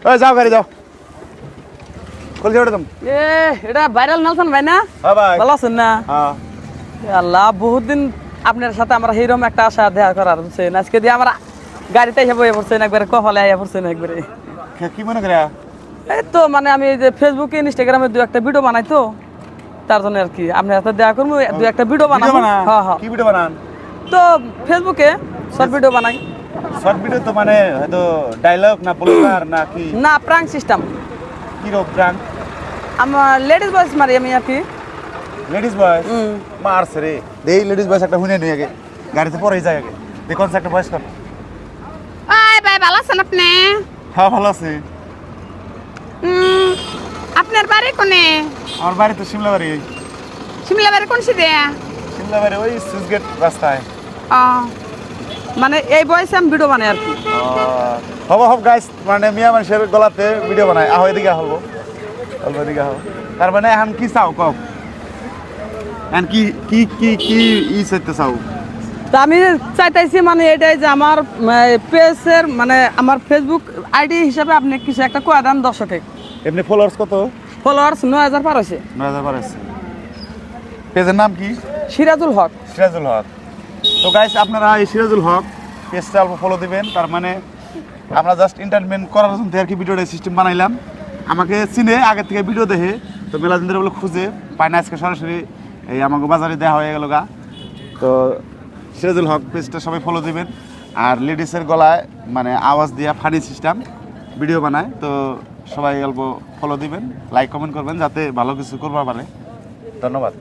ওই যাও গাড়ি যাও কল জোড়ে তুমি এটা ভাইরাল নেলসন ভাই না? হ্যাঁ ভাই ভালো আছেন না? হ্যাঁ আল্লাহ বহুত দিন আপনার সাথে আমরা এইরকম একটা আশা দেখা করার বুঝছেন আজকে দিয়ে আমরা গাড়িতে এসে বয়ে পড়ছেন একবারে কপালে আইয়া পড়ছেন একবারে কি মনে করে এই তো মানে আমি এই যে ফেসবুকে ইনস্টাগ্রামে দু একটা ভিডিও বানাই তো তার জন্য আর কি আপনার সাথে দেখা করবো দু একটা ভিডিও বানাবো হ্যাঁ হ্যাঁ কি ভিডিও বানান তো ফেসবুকে শর্ট ভিডিও বানাই শর্ট ভিডিও তো মানে হয়তো ডায়লগ না ব্লগার না কি না প্রাঙ্ক সিস্টেম কি রোগ প্রাঙ্ক আমার লেডিস ভয়েস মারি আমি আর কি লেডিস বয়স মারছে রে দেই লেডিস বয়স একটা হুনে নিয়ে আগে গাড়িতে পরেই যায় আগে দেখুন একটা বয়স কর আয় ভাই ভালো আছেন আপনি? হ্যাঁ ভালো আছে আপনার বাড়ি কোনে? আমার বাড়ি তো সিমলা বাড়ি শিমলা বাড়ি কোন সিদে? সিমলা বাড়ি ওই সুইচগেট রাস্তায় ও মানে এই বয়সে আমি ভিডিও বানাই আর কি হব হব গাইস মানে মিয়া মানুষের গলাতে ভিডিও বানায় আহ এদিকে হবো অল্প এদিকে হবো তার মানে এখন কি চাও কক এখন কি কি কি কি ই চাইতে চাও তা আমি চাইতেছি মানে এটাই যে আমার পেজের মানে আমার ফেসবুক আইডি হিসাবে আপনি কিছু একটা কয়ে দেন দর্শকে এমনি ফলোয়ার্স কত ফলোয়ার্স 9000 পার হয়েছে 9000 পার আছে পেজের নাম কি সিরাজুল হক সিরাজুল হক তো গাইস আপনারা এই সিরাজুল হক পেজটা অল্প ফলো দিবেন তার মানে আমরা জাস্ট এন্টারটেইনমেন্ট করার জন্য আর কি ভিডিওটা সিস্টেম বানাইলাম আমাকে চিনে আগে থেকে ভিডিও দেখে তো মেলা দিন ধরে বলে খুঁজে পায় না আজকে সরাসরি এই আমাকে বাজারে দেওয়া হয়ে গেল গা তো সিরাজুল হক পেজটা সবাই ফলো দিবেন আর লেডিসের গলায় মানে আওয়াজ দিয়া ফানি সিস্টেম ভিডিও বানায় তো সবাই অল্প ফলো দিবেন লাইক কমেন্ট করবেন যাতে ভালো কিছু করবার পারে ধন্যবাদ